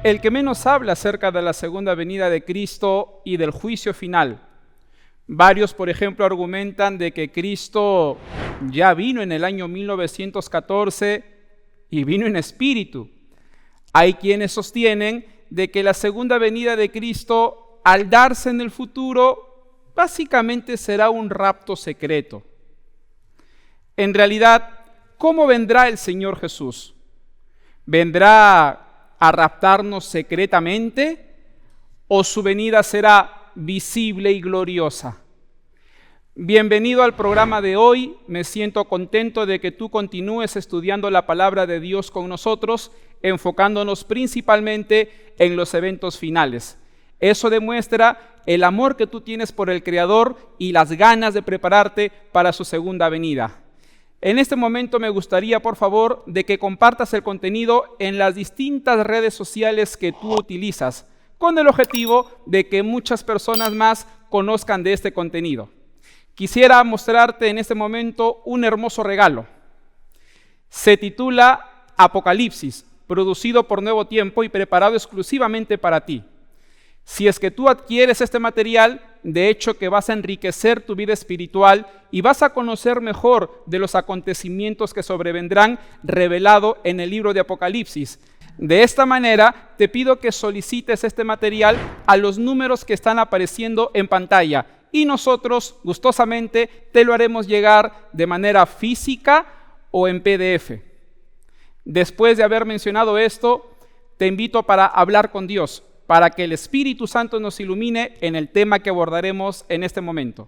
el que menos habla acerca de la segunda venida de Cristo y del juicio final. Varios, por ejemplo, argumentan de que Cristo ya vino en el año 1914 y vino en espíritu. Hay quienes sostienen de que la segunda venida de Cristo, al darse en el futuro, básicamente será un rapto secreto. En realidad, ¿cómo vendrá el Señor Jesús? ¿Vendrá a raptarnos secretamente o su venida será visible y gloriosa? Bienvenido al programa de hoy. Me siento contento de que tú continúes estudiando la palabra de Dios con nosotros, enfocándonos principalmente en los eventos finales. Eso demuestra el amor que tú tienes por el Creador y las ganas de prepararte para su segunda venida. En este momento me gustaría, por favor, de que compartas el contenido en las distintas redes sociales que tú utilizas, con el objetivo de que muchas personas más conozcan de este contenido. Quisiera mostrarte en este momento un hermoso regalo. Se titula Apocalipsis, producido por Nuevo Tiempo y preparado exclusivamente para ti. Si es que tú adquieres este material, de hecho que vas a enriquecer tu vida espiritual y vas a conocer mejor de los acontecimientos que sobrevendrán revelado en el libro de Apocalipsis. De esta manera, te pido que solicites este material a los números que están apareciendo en pantalla y nosotros gustosamente te lo haremos llegar de manera física o en PDF. Después de haber mencionado esto, te invito para hablar con Dios, para que el Espíritu Santo nos ilumine en el tema que abordaremos en este momento.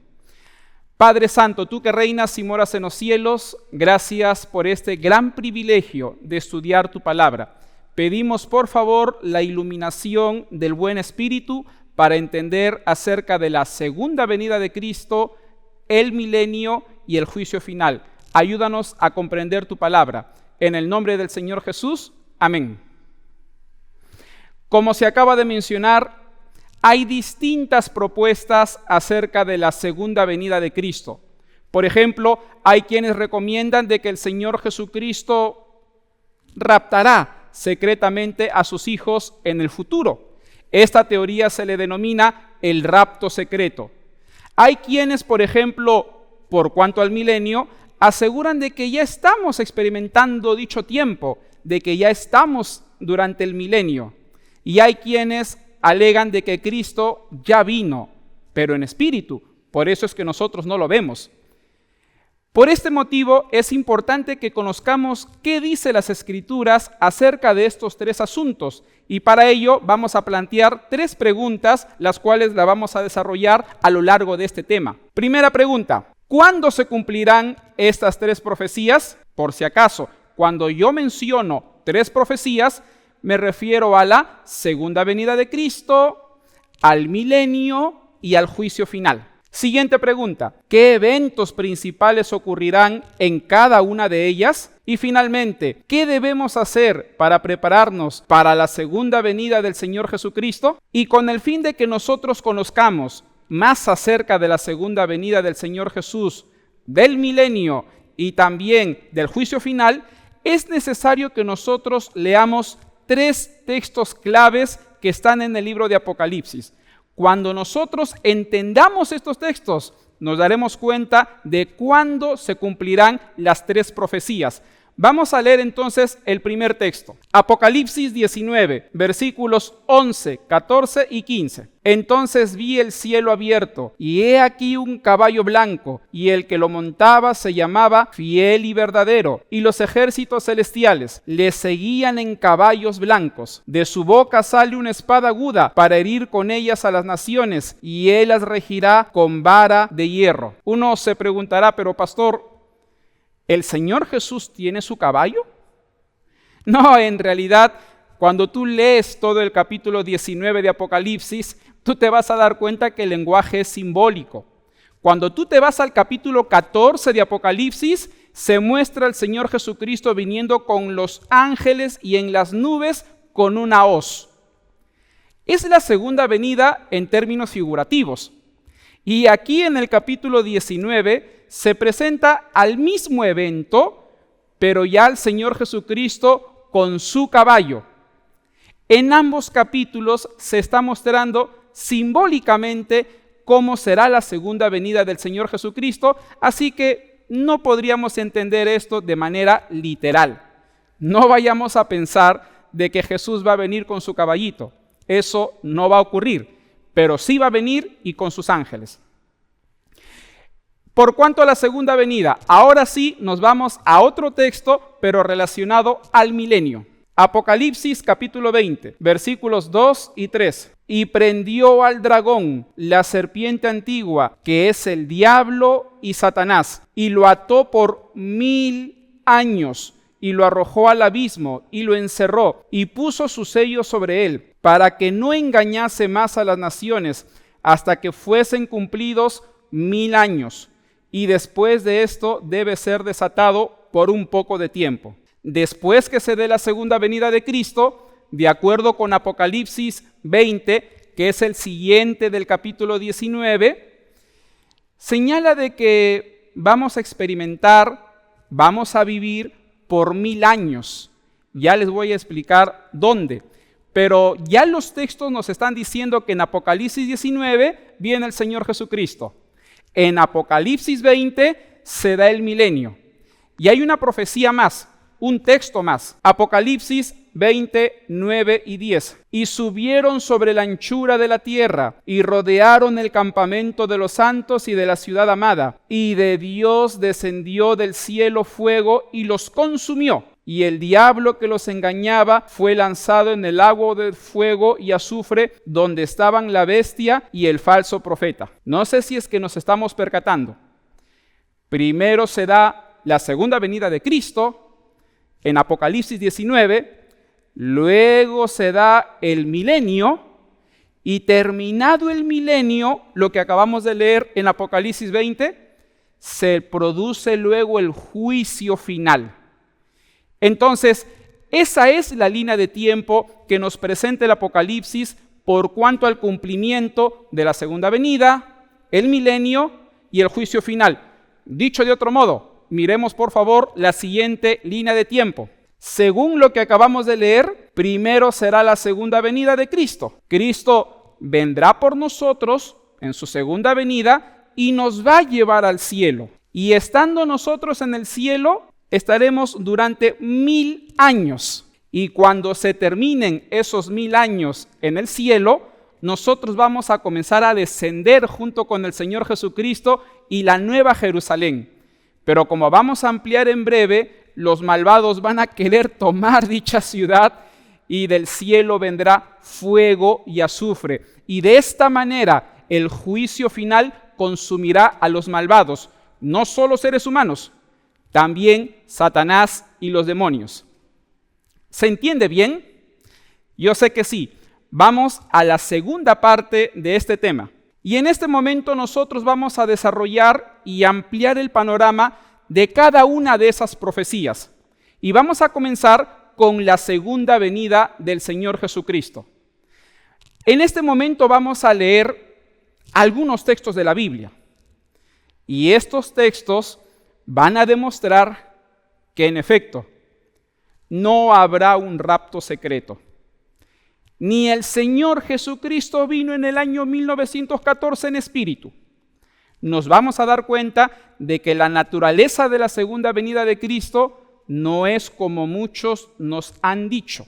Padre Santo, tú que reinas y moras en los cielos, gracias por este gran privilegio de estudiar tu palabra. Pedimos por favor la iluminación del buen Espíritu para entender acerca de la segunda venida de Cristo, el milenio y el juicio final. Ayúdanos a comprender tu palabra. En el nombre del Señor Jesús, amén. Como se acaba de mencionar, hay distintas propuestas acerca de la segunda venida de Cristo. Por ejemplo, hay quienes recomiendan de que el Señor Jesucristo raptará secretamente a sus hijos en el futuro. Esta teoría se le denomina el rapto secreto. Hay quienes, por ejemplo, por cuanto al milenio, aseguran de que ya estamos experimentando dicho tiempo, de que ya estamos durante el milenio. Y hay quienes alegan de que Cristo ya vino, pero en espíritu. Por eso es que nosotros no lo vemos. Por este motivo es importante que conozcamos qué dice las Escrituras acerca de estos tres asuntos. Y para ello vamos a plantear tres preguntas, las cuales las vamos a desarrollar a lo largo de este tema. Primera pregunta: ¿cuándo se cumplirán estas tres profecías? Por si acaso, cuando yo menciono tres profecías, me refiero a la segunda venida de Cristo, al milenio y al juicio final. Siguiente pregunta: ¿qué eventos principales ocurrirán en cada una de ellas? Y finalmente, ¿qué debemos hacer para prepararnos para la segunda venida del Señor Jesucristo? Y con el fin de que nosotros conozcamos más acerca de la segunda venida del Señor Jesús, del milenio y también del juicio final, es necesario que nosotros leamos tres textos claves que están en el libro de Apocalipsis. Cuando nosotros entendamos estos textos, nos daremos cuenta de cuándo se cumplirán las tres profecías. Vamos a leer entonces el primer texto. Apocalipsis 19, versículos 11, 14 y 15. Entonces vi el cielo abierto, y he aquí un caballo blanco, y el que lo montaba se llamaba Fiel y Verdadero, y los ejércitos celestiales le seguían en caballos blancos. De su boca sale una espada aguda para herir con ellas a las naciones, y él las regirá con vara de hierro. Uno se preguntará, pero pastor, ¿el Señor Jesús tiene su caballo? No, en realidad, cuando tú lees todo el capítulo 19 de Apocalipsis, tú te vas a dar cuenta que el lenguaje es simbólico. Cuando tú te vas al capítulo 14 de Apocalipsis, se muestra al Señor Jesucristo viniendo con los ángeles y en las nubes con una hoz. Es la segunda venida en términos figurativos. Y aquí en el capítulo 19 se presenta al mismo evento, pero ya al Señor Jesucristo con su caballo. En ambos capítulos se está mostrando simbólicamente cómo será la segunda venida del Señor Jesucristo, así que no podríamos entender esto de manera literal. No vayamos a pensar de que Jesús va a venir con su caballito. Eso no va a ocurrir, pero sí va a venir y con sus ángeles. Por cuanto a la segunda venida, ahora sí nos vamos a otro texto, pero relacionado al milenio. Apocalipsis capítulo 20, versículos 2 y 3. Y prendió al dragón, la serpiente antigua, que es el diablo y Satanás, y lo ató por 1000 años, y lo arrojó al abismo, y lo encerró, y puso su sello sobre él, para que no engañase más a las naciones, hasta que fuesen cumplidos 1000 años. Y después de esto debe ser desatado por un poco de tiempo. Después que se dé la segunda venida de Cristo, de acuerdo con Apocalipsis 20, que es el siguiente del capítulo 19, señala de que vamos a experimentar, vamos a vivir por 1000 años. Ya les voy a explicar dónde. Pero ya los textos nos están diciendo que en Apocalipsis 19 viene el Señor Jesucristo. En Apocalipsis 20 se da el milenio. Y hay una profecía más, un texto más. Apocalipsis 20, 9 y 10. Y subieron sobre la anchura de la tierra, y rodearon el campamento de los santos y de la ciudad amada. Y de Dios descendió del cielo fuego y los consumió. Y el diablo que los engañaba fue lanzado en el lago de fuego y azufre, donde estaban la bestia y el falso profeta. No sé si es que nos estamos percatando. Primero se da la segunda venida de Cristo en Apocalipsis 19, luego se da el milenio, y terminado el milenio, lo que acabamos de leer en Apocalipsis 20, se produce luego el juicio final. Entonces, esa es la línea de tiempo que nos presenta el Apocalipsis por cuanto al cumplimiento de la segunda venida, el milenio y el juicio final. Dicho de otro modo, miremos por favor la siguiente línea de tiempo. Según lo que acabamos de leer, primero será la segunda venida de Cristo. Cristo vendrá por nosotros en su segunda venida y nos va a llevar al cielo. Y estando nosotros en el cielo, estaremos durante 1000 años. Y cuando se terminen esos 1000 años en el cielo, nosotros vamos a comenzar a descender junto con el Señor Jesucristo y la nueva Jerusalén. Pero como vamos a ampliar en breve, los malvados van a querer tomar dicha ciudad y del cielo vendrá fuego y azufre. Y de esta manera el juicio final consumirá a los malvados, no solo seres humanos, también Satanás y los demonios. ¿Se entiende bien? Yo sé que sí. Vamos a la segunda parte de este tema. Y en este momento nosotros vamos a desarrollar y ampliar el panorama de cada una de esas profecías. Y vamos a comenzar con la segunda venida del Señor Jesucristo. En este momento vamos a leer algunos textos de la Biblia. Y estos textos van a demostrar que en efecto no habrá un rapto secreto. Ni el Señor Jesucristo vino en el año 1914 en espíritu. Nos vamos a dar cuenta de que la naturaleza de la segunda venida de Cristo no es como muchos nos han dicho.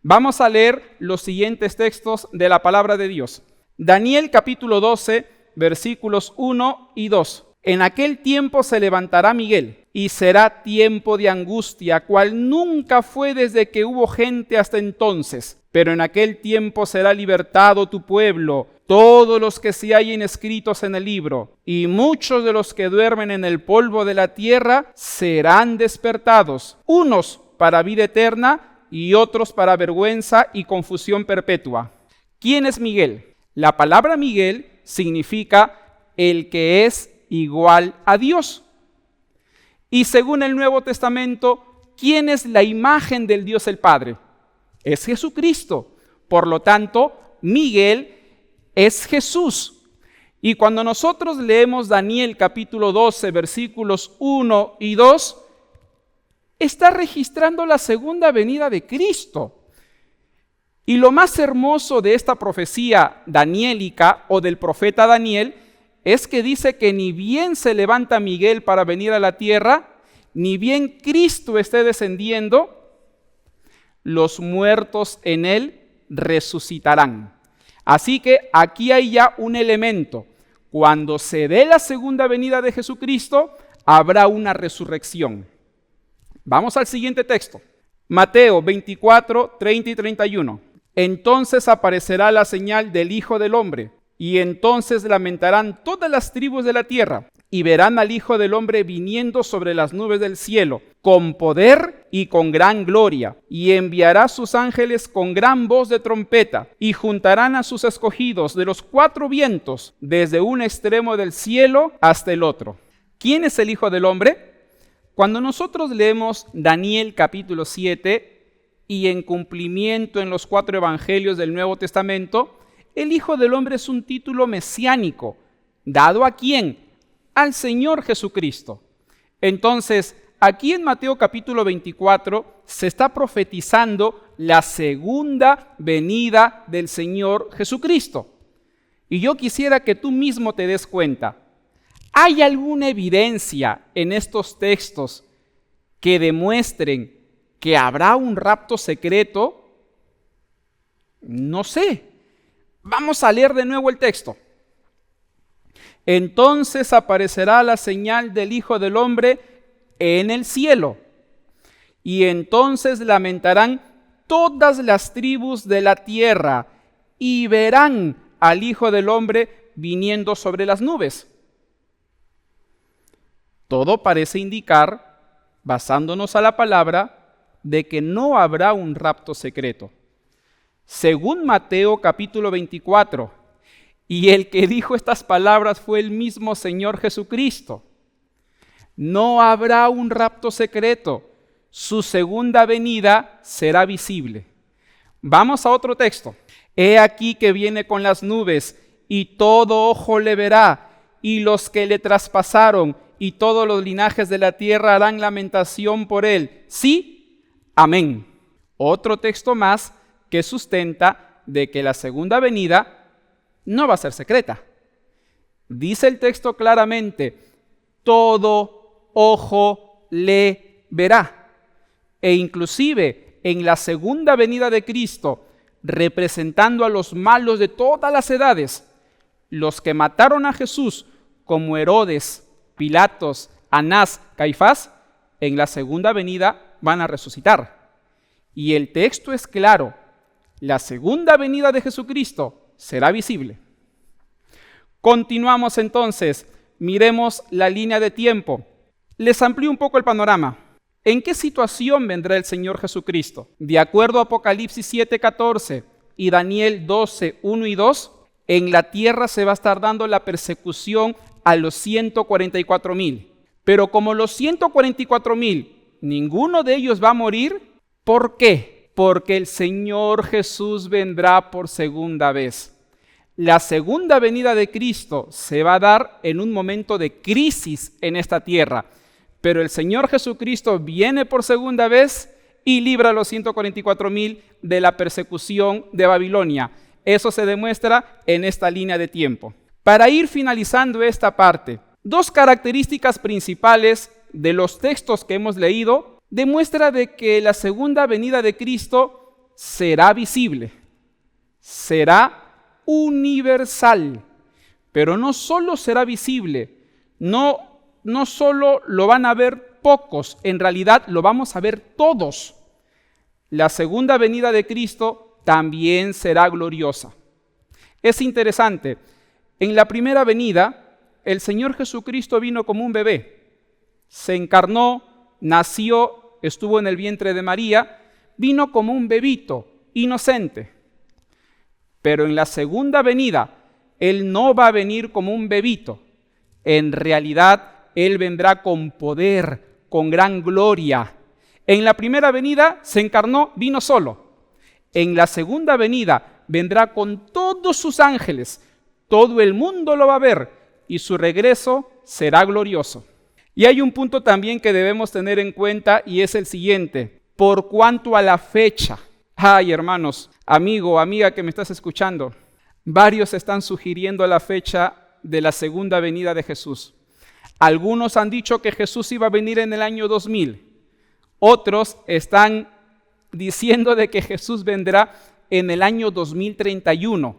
Vamos a leer los siguientes textos de la palabra de Dios. Daniel capítulo 12, versículos 1 y 2. En aquel tiempo se levantará Miguel, y será tiempo de angustia, cual nunca fue desde que hubo gente hasta entonces. Pero en aquel tiempo será libertado tu pueblo, todos los que se hallen escritos en el libro, y muchos de los que duermen en el polvo de la tierra serán despertados, unos para vida eterna y otros para vergüenza y confusión perpetua. ¿Quién es Miguel? La palabra Miguel significa el que es igual a Dios. Y según el Nuevo Testamento, ¿quién es la imagen del Dios el Padre? Es Jesucristo. Por lo tanto, Miguel es Jesús. Y cuando nosotros leemos Daniel capítulo 12, versículos 1 y 2, está registrando la segunda venida de Cristo. Y lo más hermoso de esta profecía daniélica o del profeta Daniel es que dice que ni bien se levanta Miguel para venir a la tierra, ni bien Cristo esté descendiendo, los muertos en él resucitarán. Así que aquí hay ya un elemento. Cuando se dé la segunda venida de Jesucristo, habrá una resurrección. Vamos al siguiente texto. Mateo 24, 30 y 31. Entonces aparecerá la señal del Hijo del Hombre, y entonces lamentarán todas las tribus de la tierra, y verán al Hijo del Hombre viniendo sobre las nubes del cielo, con poder y con gran gloria, y enviará sus ángeles con gran voz de trompeta, y juntarán a sus escogidos de los cuatro vientos, desde un extremo del cielo hasta el otro. ¿Quién es el Hijo del Hombre? Cuando nosotros leemos Daniel capítulo 7, y en cumplimiento en los 4 evangelios del Nuevo Testamento, el Hijo del Hombre es un título mesiánico. ¿Dado a quién? Al Señor Jesucristo. Entonces, aquí en Mateo capítulo 24 se está profetizando la segunda venida del Señor Jesucristo. Y yo quisiera que tú mismo te des cuenta. ¿Hay alguna evidencia en estos textos que demuestren que habrá un rapto secreto? No sé. Vamos a leer de nuevo el texto. Entonces aparecerá la señal del Hijo del Hombre en el cielo, y entonces lamentarán todas las tribus de la tierra, y verán al Hijo del Hombre viniendo sobre las nubes. Todo parece indicar, basándonos a la palabra, de que no habrá un rapto secreto. Según Mateo capítulo 24, y el que dijo estas palabras fue el mismo Señor Jesucristo. No habrá un rapto secreto. Su segunda venida será visible. Vamos a otro texto. He aquí que viene con las nubes, y todo ojo le verá, y los que le traspasaron, y todos los linajes de la tierra harán lamentación por él. Sí, amén. Otro texto más que sustenta de que la segunda venida no va a ser secreta. Dice el texto claramente, todo ojo le verá. E inclusive en la segunda venida de Cristo, representando a los malos de todas las edades, los que mataron a Jesús, como Herodes, Pilatos, Anás, Caifás, en la segunda venida van a resucitar. Y el texto es claro, la segunda venida de Jesucristo será visible. Continuamos entonces, miremos la línea de tiempo. Les amplío un poco el panorama. ¿En qué situación vendrá el Señor Jesucristo? De acuerdo a Apocalipsis 7:14 y Daniel 12:1 y 2, en la tierra se va a estar dando la persecución a los 144,000. Pero como los 144,000, ninguno de ellos va a morir, ¿por qué? Porque el Señor Jesús vendrá por segunda vez. La segunda venida de Cristo se va a dar en un momento de crisis en esta tierra, pero el Señor Jesucristo viene por segunda vez y libra a los 144,000 de la persecución de Babilonia. Eso se demuestra en esta línea de tiempo. Para ir finalizando esta parte, dos características principales de los textos que hemos leído demuestra de que la segunda venida de Cristo será visible, será universal, pero no solo será visible, no solo lo van a ver pocos, en realidad lo vamos a ver todos. La segunda venida de Cristo también será gloriosa. Es interesante, en la primera venida, el Señor Jesucristo vino como un bebé, se encarnó, nació, estuvo en el vientre de María, vino como un bebito, inocente. Pero en la segunda venida, Él no va a venir como un bebito. En realidad, Él vendrá con poder, con gran gloria. En la primera venida se encarnó, vino solo. En la segunda venida vendrá con todos sus ángeles. Todo el mundo lo va a ver y su regreso será glorioso. Y hay un punto también que debemos tener en cuenta y es el siguiente. Por cuanto a la fecha Ay, hermanos, amigo, amiga que me estás escuchando, varios están sugiriendo la fecha de la segunda venida de Jesús. Algunos han dicho que Jesús iba a venir en el año 2000. Otros están diciendo de que Jesús vendrá en el año 2031.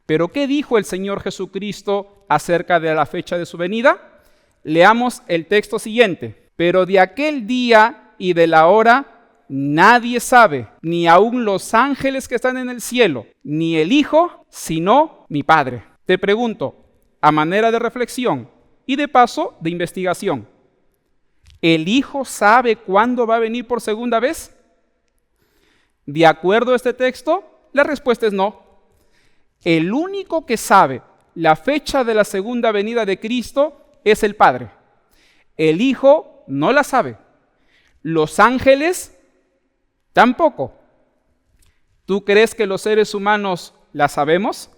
¿Pero qué dijo el Señor Jesucristo acerca de la fecha de su venida? Leamos el texto siguiente. Pero de aquel día y de la hora nadie sabe, ni aun los ángeles que están en el cielo, ni el Hijo, sino mi Padre. Te pregunto, a manera de reflexión y de paso de investigación, ¿el Hijo sabe cuándo va a venir por segunda vez? De acuerdo a este texto, la respuesta es no. El único que sabe la fecha de la segunda venida de Cristo es el Padre. El Hijo no la sabe. Los ángeles tampoco. ¿Tú crees que los seres humanos la sabemos?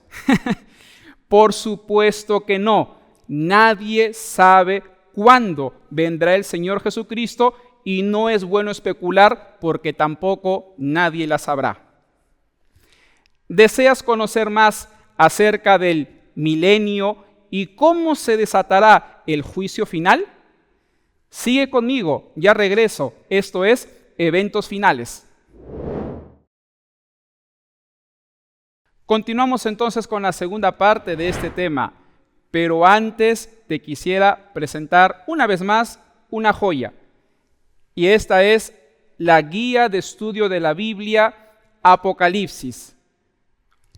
Por supuesto que no. Nadie sabe cuándo vendrá el Señor Jesucristo y no es bueno especular porque tampoco nadie la sabrá. ¿Deseas conocer más acerca del milenio y cómo se desatará el juicio final? Sigue conmigo, ya regreso. Esto es Eventos Finales. Continuamos entonces con la segunda parte de este tema, pero antes te quisiera presentar una vez más una joya. Y esta es la guía de estudio de la Biblia Apocalipsis.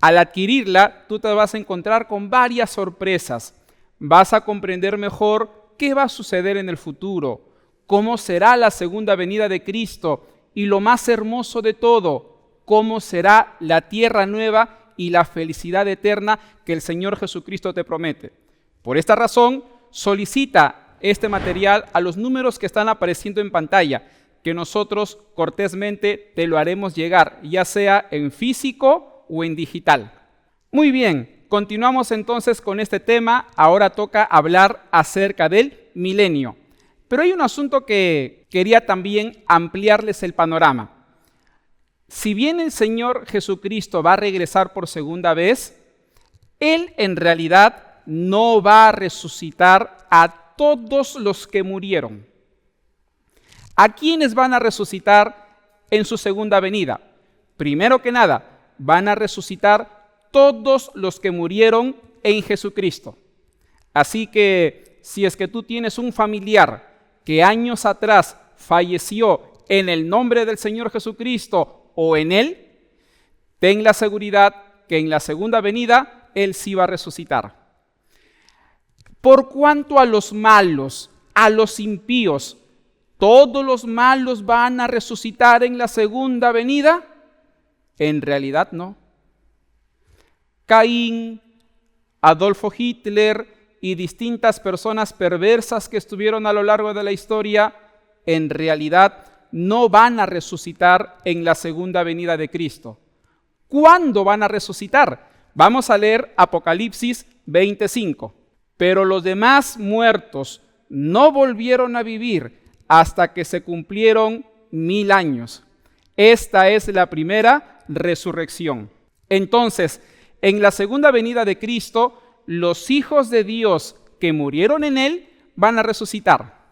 Al adquirirla, tú te vas a encontrar con varias sorpresas. Vas a comprender mejor qué va a suceder en el futuro, cómo será la segunda venida de Cristo y lo más hermoso de todo, cómo será la tierra nueva y la felicidad eterna que el Señor Jesucristo te promete. Por esta razón, solicita este material a los números que están apareciendo en pantalla, que nosotros cortésmente te lo haremos llegar, ya sea en físico o en digital. Muy bien, continuamos entonces con este tema. Ahora toca hablar acerca del milenio. Pero hay un asunto que quería también ampliarles el panorama. Si bien el Señor Jesucristo va a regresar por segunda vez, Él en realidad no va a resucitar a todos los que murieron. ¿A quiénes van a resucitar en su segunda venida? Primero que nada, van a resucitar todos los que murieron en Jesucristo. Así que si es que tú tienes un familiar que años atrás falleció en el nombre del Señor Jesucristo o en Él, ten la seguridad que en la segunda venida Él sí va a resucitar. Por cuanto a los malos, a los impíos, ¿todos los malos van a resucitar en la segunda venida? En realidad no. Caín, Adolfo Hitler y distintas personas perversas que estuvieron a lo largo de la historia, en realidad no van a resucitar en la segunda venida de Cristo. ¿Cuándo van a resucitar? Vamos a leer Apocalipsis 25. Pero los demás muertos no volvieron a vivir hasta que se cumplieron 1000 años. Esta es la primera resurrección. Entonces, en la segunda venida de Cristo, los hijos de Dios que murieron en Él van a resucitar.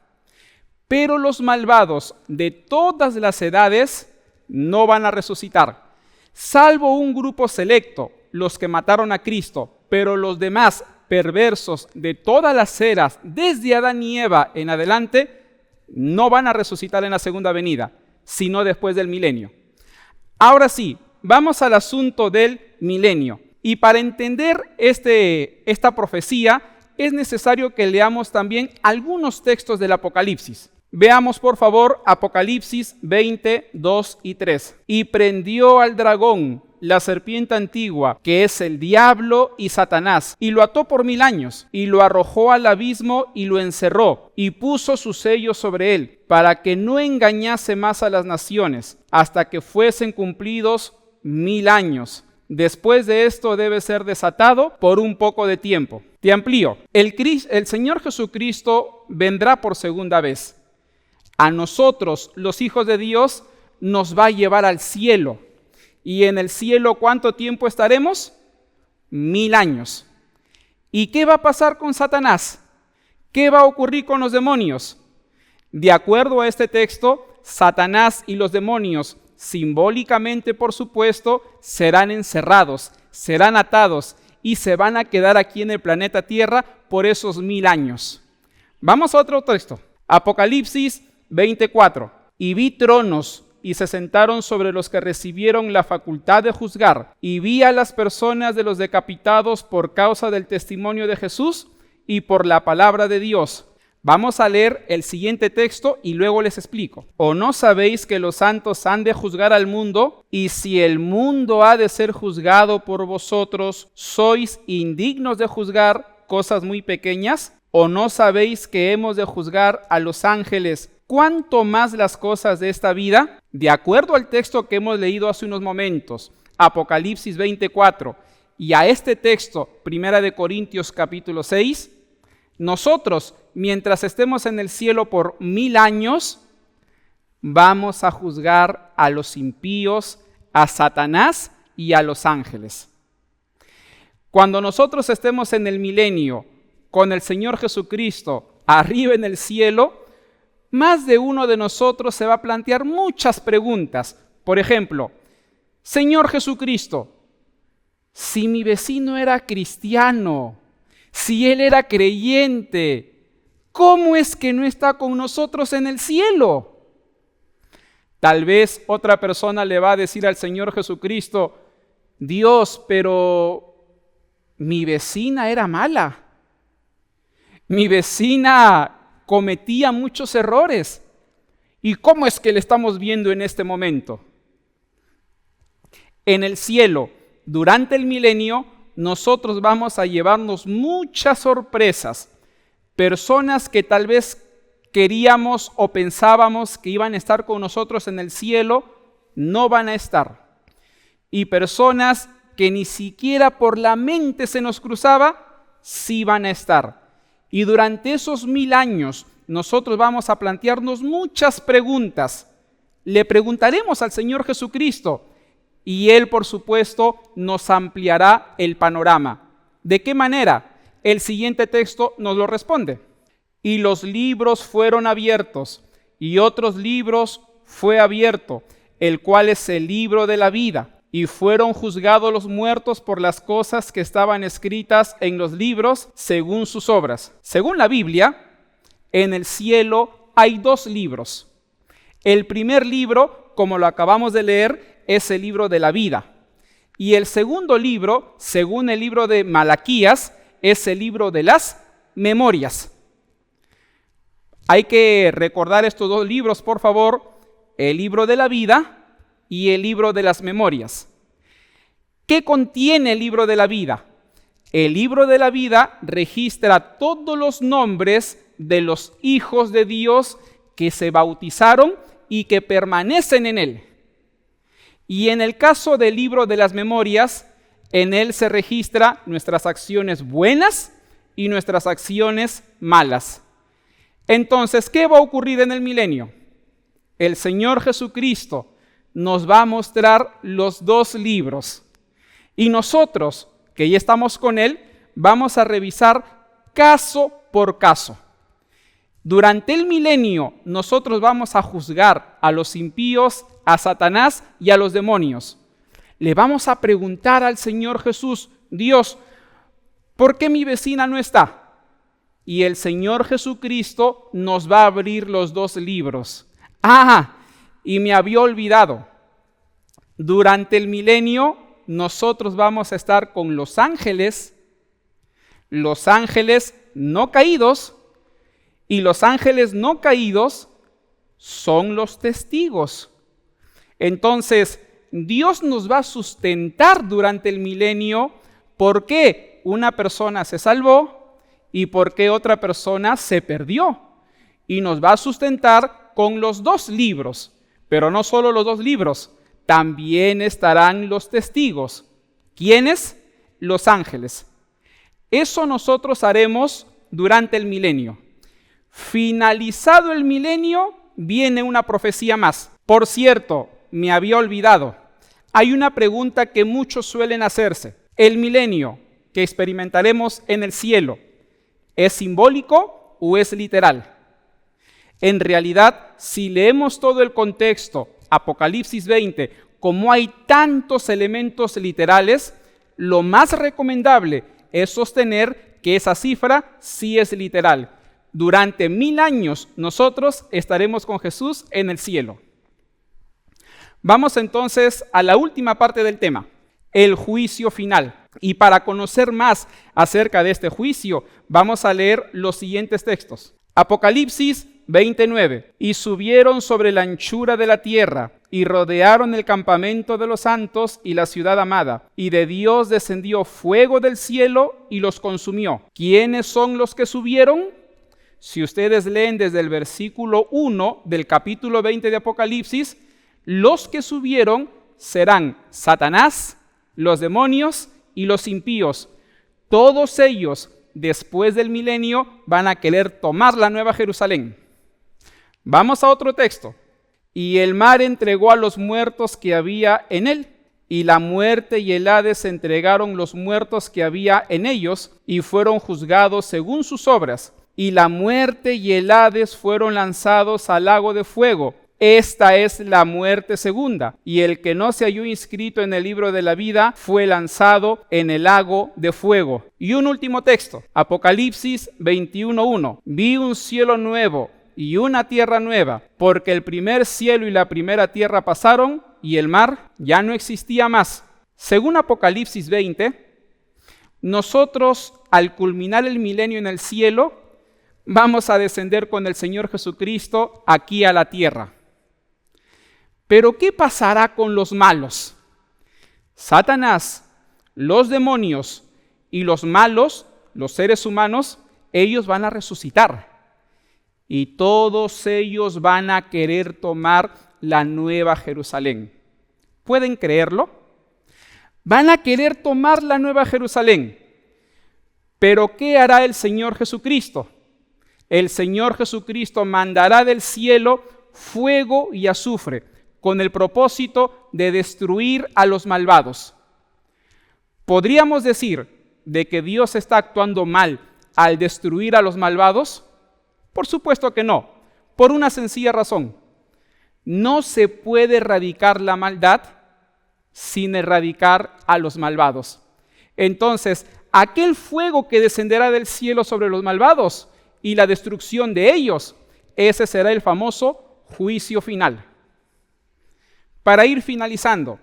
Pero los malvados de todas las edades no van a resucitar, salvo un grupo selecto, los que mataron a Cristo, pero los demás perversos de todas las eras, desde Adán y Eva en adelante, no van a resucitar en la segunda venida, sino después del milenio. Ahora sí, vamos al asunto del milenio. Y para entender esta profecía, es necesario que leamos también algunos textos del Apocalipsis. Veamos por favor Apocalipsis 20, 2 y 3. Y prendió al dragón, la serpiente antigua, que es el diablo y Satanás, y lo ató por 1000 años, y lo arrojó al abismo y lo encerró, y puso su sello sobre él, para que no engañase más a las naciones, hasta que fuesen cumplidos 1000 años. Después de esto debe ser desatado por un poco de tiempo. Te amplío. El Señor Jesucristo vendrá por segunda vez. A nosotros, los hijos de Dios, nos va a llevar al cielo. Y en el cielo, ¿cuánto tiempo estaremos? 1000 años. ¿Y qué va a pasar con Satanás? ¿Qué va a ocurrir con los demonios? De acuerdo a este texto, Satanás y los demonios, simbólicamente por supuesto, serán encerrados, serán atados y se van a quedar aquí en el planeta Tierra por esos 1000 años. Vamos a otro texto. Apocalipsis 24. Y vi tronos y se sentaron sobre los que recibieron la facultad de juzgar. Y vi a las personas de los decapitados por causa del testimonio de Jesús y por la palabra de Dios. Vamos a leer el siguiente texto y luego les explico. ¿O no sabéis que los santos han de juzgar al mundo? Y si el mundo ha de ser juzgado por vosotros, ¿sois indignos de juzgar cosas muy pequeñas? ¿O no sabéis que hemos de juzgar a los ángeles? ¿Cuánto más las cosas de esta vida? De acuerdo al texto que hemos leído hace unos momentos, Apocalipsis 24, y a este texto, 1 Corintios capítulo 6, nosotros, mientras estemos en el cielo por 1000 años, vamos a juzgar a los impíos, a Satanás y a los ángeles. Cuando nosotros estemos en el milenio con el Señor Jesucristo arriba en el cielo, más de uno de nosotros se va a plantear muchas preguntas. Por ejemplo, Señor Jesucristo, si mi vecino era cristiano, si él era creyente, ¿cómo es que no está con nosotros en el cielo? Tal vez otra persona le va a decir al Señor Jesucristo, Dios, pero mi vecina era mala. Mi vecina cometía muchos errores. ¿Y cómo es que le estamos viendo en este momento? En el cielo, durante el milenio, nosotros vamos a llevarnos muchas sorpresas. Personas que tal vez queríamos o pensábamos que iban a estar con nosotros en el cielo, no van a estar. Y personas que ni siquiera por la mente se nos cruzaba, sí van a estar. Y durante esos 1000 años nosotros vamos a plantearnos muchas preguntas. Le preguntaremos al Señor Jesucristo y Él, por supuesto, nos ampliará el panorama. ¿De qué manera? El siguiente texto nos lo responde. Y los libros fueron abiertos, y otros libros fue abierto, el cual es el libro de la vida. Y fueron juzgados los muertos por las cosas que estaban escritas en los libros según sus obras. Según la Biblia, en el cielo hay 2 libros. El primer libro, como lo acabamos de leer, es el libro de la vida. Y el segundo libro, según el libro de Malaquías, es el libro de las memorias. Hay que recordar estos 2 libros, por favor, el libro de la vida y el libro de las memorias. ¿Qué contiene el libro de la vida? El libro de la vida registra todos los nombres de los hijos de Dios que se bautizaron y que permanecen en él. Y en el caso del libro de las memorias, en él se registra nuestras acciones buenas y nuestras acciones malas. Entonces, ¿qué va a ocurrir en el milenio? El Señor Jesucristo nos va a mostrar los 2 libros. Y nosotros, que ya estamos con Él, vamos a revisar caso por caso. Durante el milenio, nosotros vamos a juzgar a los impíos, a Satanás y a los demonios. Le vamos a preguntar al Señor Jesús, Dios, ¿por qué mi vecina no está? Y el Señor Jesucristo nos va a abrir los 2 libros. Y me había olvidado. Durante el milenio, nosotros vamos a estar con los ángeles no caídos, y los ángeles no caídos son los testigos. Entonces, Dios nos va a sustentar durante el milenio por qué una persona se salvó y por qué otra persona se perdió. Y nos va a sustentar con los 2 libros, pero no solo los 2 libros, también estarán los testigos. ¿Quiénes? Los ángeles. Eso nosotros haremos durante el milenio. Finalizado el milenio, viene una profecía más. Por cierto, me había olvidado. Hay una pregunta que muchos suelen hacerse. ¿El milenio que experimentaremos en el cielo es simbólico o es literal? En realidad, si leemos todo el contexto, Apocalipsis 20, como hay tantos elementos literales, lo más recomendable es sostener que esa cifra sí es literal. Durante 1000 años nosotros estaremos con Jesús en el cielo. Vamos entonces a la última parte del tema, el juicio final. Y para conocer más acerca de este juicio, vamos a leer los siguientes textos. Apocalipsis 29. Y subieron sobre la anchura de la tierra, y rodearon el campamento de los santos y la ciudad amada. Y de Dios descendió fuego del cielo y los consumió. ¿Quiénes son los que subieron? Si ustedes leen desde el versículo 1 del capítulo 20 de Apocalipsis, los que subieron serán Satanás, los demonios y los impíos. Todos ellos, después del milenio, van a querer tomar la Nueva Jerusalén. Vamos a otro texto. Y el mar entregó a los muertos que había en él, y la muerte y el Hades entregaron los muertos que había en ellos, y fueron juzgados según sus obras. Y la muerte y el Hades fueron lanzados al lago de fuego. Esta es la muerte segunda, y el que no se halló inscrito en el libro de la vida fue lanzado en el lago de fuego. Y un último texto, Apocalipsis 21:1. Vi un cielo nuevo y una tierra nueva, porque el primer cielo y la primera tierra pasaron, y el mar ya no existía más. Según Apocalipsis 20, nosotros, al culminar el milenio en el cielo, vamos a descender con el Señor Jesucristo aquí a la tierra. Pero ¿qué pasará con los malos? Satanás, los demonios y los malos, los seres humanos, ellos van a resucitar. Y todos ellos van a querer tomar la Nueva Jerusalén. ¿Pueden creerlo? Van a querer tomar la Nueva Jerusalén. Pero ¿qué hará el Señor Jesucristo? El Señor Jesucristo mandará del cielo fuego y azufre, con el propósito de destruir a los malvados. ¿Podríamos decir de que Dios está actuando mal al destruir a los malvados? Por supuesto que no, por una sencilla razón. No se puede erradicar la maldad sin erradicar a los malvados. Entonces, aquel fuego que descenderá del cielo sobre los malvados y la destrucción de ellos, ese será el famoso juicio final. Para ir finalizando,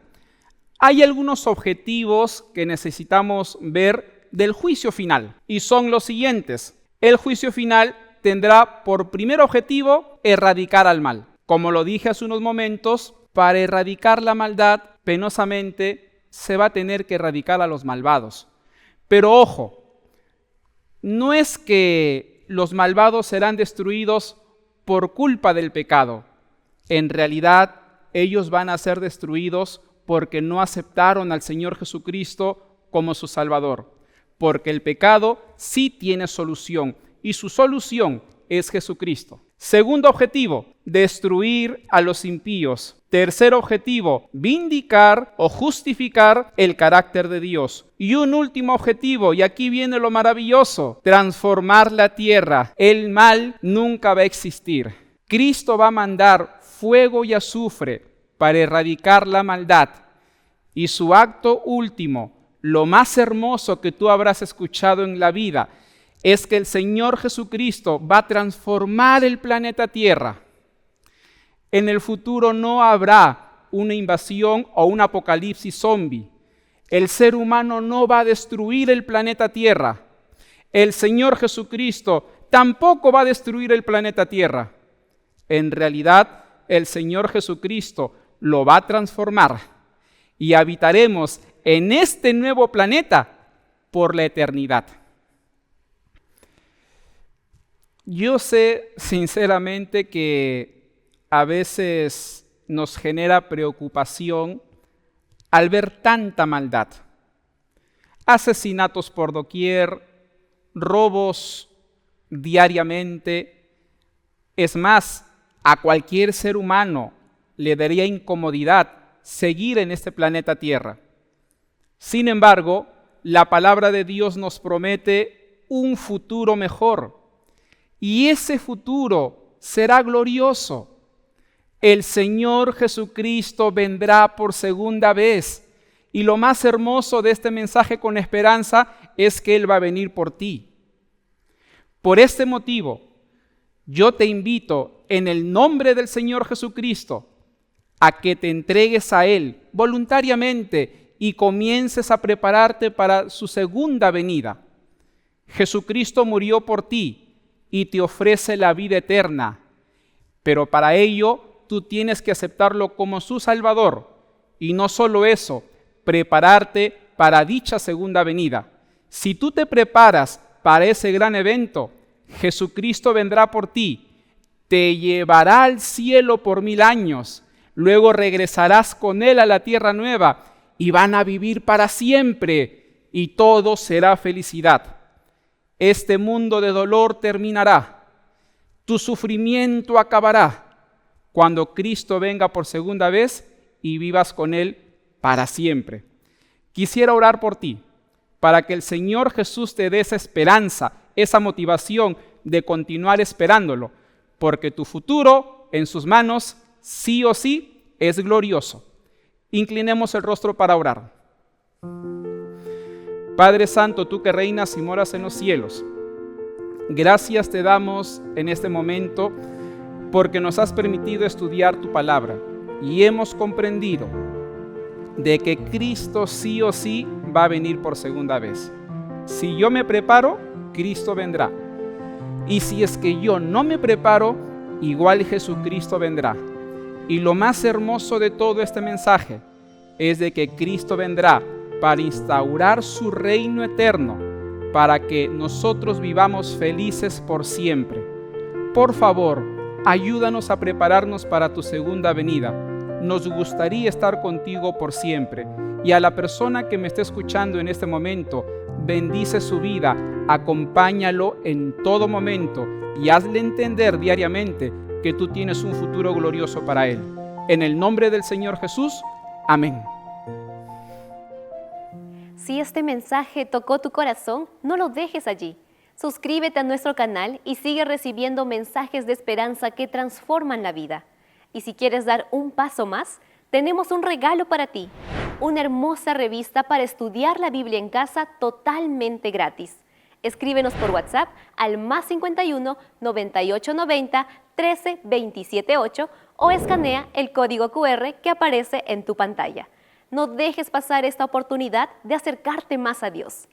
hay algunos objetivos que necesitamos ver del juicio final, y son los siguientes. El juicio final tendrá por primer objetivo erradicar al mal. Como lo dije hace unos momentos, para erradicar la maldad, penosamente, se va a tener que erradicar a los malvados. Pero ojo, no es que los malvados serán destruidos por culpa del pecado. En realidad, ellos van a ser destruidos porque no aceptaron al Señor Jesucristo como su Salvador. Porque el pecado sí tiene solución, y su solución es Jesucristo. Segundo objetivo, destruir a los impíos. Tercer objetivo, vindicar o justificar el carácter de Dios. Y un último objetivo, y aquí viene lo maravilloso, transformar la tierra. El mal nunca va a existir. Cristo va a mandar fuego y azufre para erradicar la maldad. Y su acto último, lo más hermoso que tú habrás escuchado en la vida, es que el Señor Jesucristo va a transformar el planeta Tierra. En el futuro no habrá una invasión o un apocalipsis zombie. El ser humano no va a destruir el planeta Tierra. El Señor Jesucristo tampoco va a destruir el planeta Tierra. En realidad, el Señor Jesucristo lo va a transformar y habitaremos en este nuevo planeta por la eternidad. Yo sé sinceramente que a veces nos genera preocupación al ver tanta maldad. Asesinatos por doquier, robos diariamente. Es más, a cualquier ser humano le daría incomodidad seguir en este planeta Tierra. Sin embargo, la palabra de Dios nos promete un futuro mejor, y ese futuro será glorioso. El Señor Jesucristo vendrá por segunda vez, y lo más hermoso de este mensaje con esperanza es que Él va a venir por ti. Por este motivo, yo te invito en el nombre del Señor Jesucristo a que te entregues a Él voluntariamente y comiences a prepararte para su segunda venida. Jesucristo murió por ti y te ofrece la vida eterna, pero para ello tú tienes que aceptarlo como su Salvador, y no solo eso, prepararte para dicha segunda venida. Si tú te preparas para ese gran evento, Jesucristo vendrá por ti, te llevará al cielo por 1000 años, luego regresarás con Él a la tierra nueva y van a vivir para siempre y todo será felicidad. Este mundo de dolor terminará, tu sufrimiento acabará cuando Cristo venga por segunda vez y vivas con Él para siempre. Quisiera orar por ti, para que el Señor Jesús te dé esa esperanza, esa motivación de continuar esperándolo, porque tu futuro en sus manos sí o sí es glorioso. Inclinemos el rostro para orar. Padre Santo, tú que reinas y moras en los cielos, gracias te damos en este momento porque nos has permitido estudiar tu palabra y hemos comprendido de que Cristo sí o sí va a venir por segunda vez. Si yo me preparo, Cristo vendrá. Y si es que yo no me preparo, igual Jesucristo vendrá. Y lo más hermoso de todo este mensaje es de que Cristo vendrá para instaurar su reino eterno, para que nosotros vivamos felices por siempre. Por favor, ayúdanos a prepararnos para tu segunda venida. Nos gustaría estar contigo por siempre. Y a la persona que me esté escuchando en este momento, bendice su vida, acompáñalo en todo momento y hazle entender diariamente que tú tienes un futuro glorioso para él. En el nombre del Señor Jesús, amén. Si este mensaje tocó tu corazón, no lo dejes allí. Suscríbete a nuestro canal y sigue recibiendo mensajes de esperanza que transforman la vida. Y si quieres dar un paso más, tenemos un regalo para ti. Una hermosa revista para estudiar la Biblia en casa totalmente gratis. Escríbenos por WhatsApp al +51 98 90 13 27 8 o escanea el código QR que aparece en tu pantalla. No dejes pasar esta oportunidad de acercarte más a Dios.